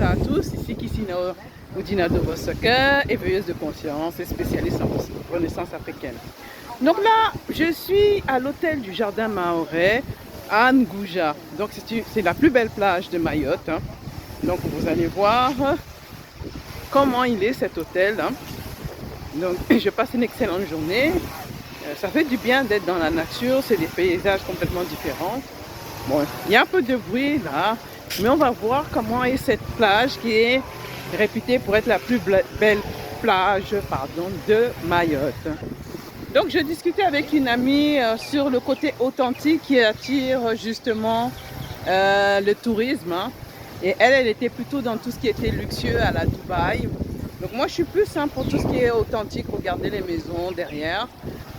ça à tous, ici Kissino Oudina de Bosoka, éveilleuse de conscience et spécialiste en renaissance africaine. Donc là, je suis à l'hôtel du Jardin Mahorais à Ngouja. Donc c'est la plus belle plage de Mayotte. Hein. Donc vous allez voir comment il est cet hôtel. Hein. Donc je passe une excellente journée. Ça fait du bien d'être dans la nature, c'est des paysages complètement différents. Bon, il y a un peu de bruit là, mais on va voir comment est cette plage qui est réputée pour être la plus belle plage de Mayotte. Donc je discutais avec une amie sur le côté authentique qui attire justement le tourisme. Hein. Et elle était plutôt dans tout ce qui était luxueux à la Dubaï. Donc moi je suis plus pour tout ce qui est authentique, regardez les maisons derrière.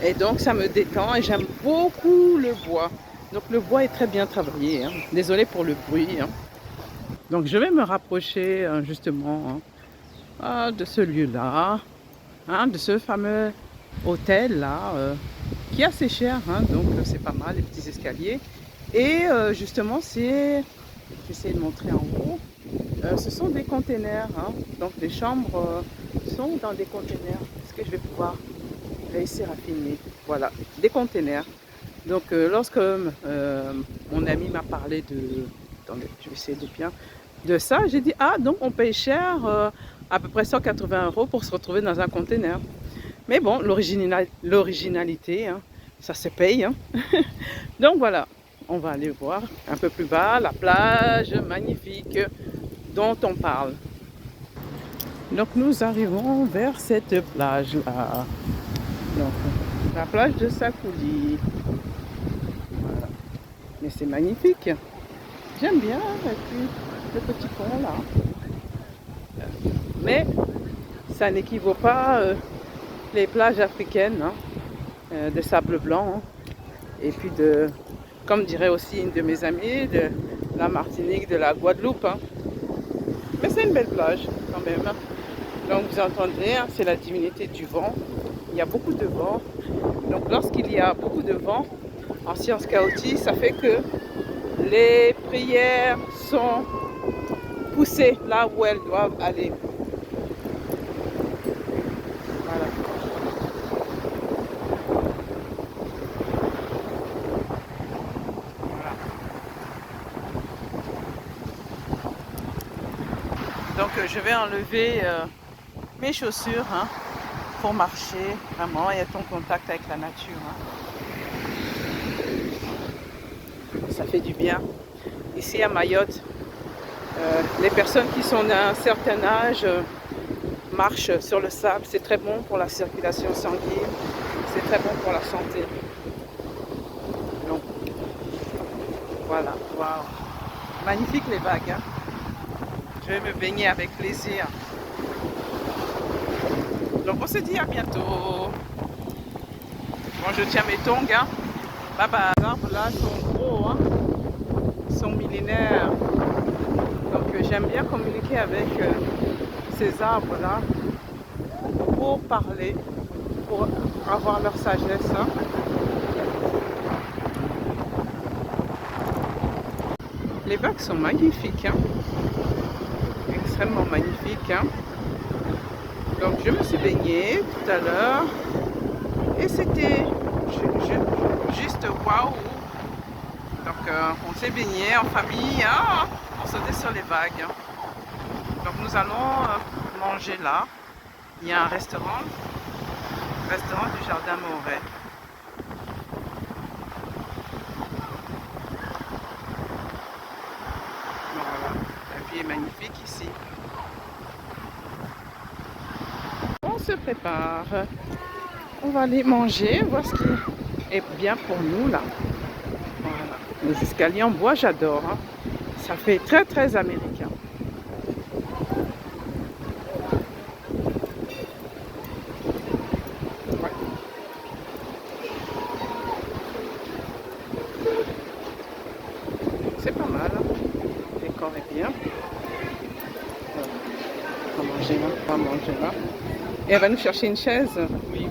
Et donc ça me détend et j'aime beaucoup le bois. Donc le bois est très bien travaillé. Hein. Désolée pour le bruit. Hein. Donc je vais me rapprocher justement de ce lieu-là, hein, de ce fameux hôtel là, qui est assez cher. Hein. Donc c'est pas mal, les petits escaliers. Et justement j'essaie de montrer en haut. Ce sont des containers. Hein. Donc les chambres sont dans des containers. Est-ce que je vais pouvoir réussir à filmer? Voilà, des containers. Donc lorsque mon ami m'a parlé de... Attendez, je vais essayer de bien... De ça, j'ai dit, ah, donc on paye cher, à peu près 180 € pour se retrouver dans un container. Mais bon, l'originalité, hein, ça se paye. Hein. Donc voilà, on va aller voir un peu plus bas la plage magnifique dont on parle. Donc nous arrivons vers cette plage-là. Donc la plage de Sakouli. Voilà. Mais c'est magnifique. J'aime bien et puis, le petit pont là. Mais ça n'équivaut pas les plages africaines hein, de sable blanc. Hein. Et puis comme dirait aussi une de mes amies, de la Martinique, de la Guadeloupe. Hein. Mais c'est une belle plage quand même. Donc vous entendez, hein, c'est la divinité du vent. Il y a beaucoup de vent. Donc lorsqu'il y a beaucoup de vent, en sciences chaotiques, ça fait que les prières sont poussées là où elles doivent aller. Voilà. Donc je vais enlever mes chaussures hein, pour marcher vraiment et être en contact avec la nature. Hein. Ça fait du bien. Ici à Mayotte, les personnes qui sont d'un certain âge marchent sur le sable. C'est très bon pour la circulation sanguine. C'est très bon pour la santé. Donc voilà. Waouh. Magnifique les vagues. Hein. Je vais me baigner avec plaisir. Donc on se dit à bientôt. Bon, je tiens mes tongs. Hein. Bye bye. Les arbres là sont gros, hein. Ils sont millénaires. Donc j'aime bien communiquer avec ces arbres là pour parler, pour avoir leur sagesse. Hein. Les vagues sont magnifiques. Hein. Extrêmement magnifiques. Hein. Donc je me suis baignée tout à l'heure et c'était juste waouh. Donc on s'est baigné en famille, hein, on sautait sur les vagues. Donc nous allons manger là. Il y a un restaurant du Jardin Mahorais. Voilà, la vie est magnifique ici. On se prépare. On va aller manger, voir ce qui est bien pour nous là. Voilà. Les escaliers en bois, j'adore. Hein. Ça fait très très américain. Ouais. C'est pas mal. Hein. Le décor est bien. Voilà. On va manger là. On va manger là. Et elle va nous chercher une chaise. Oui.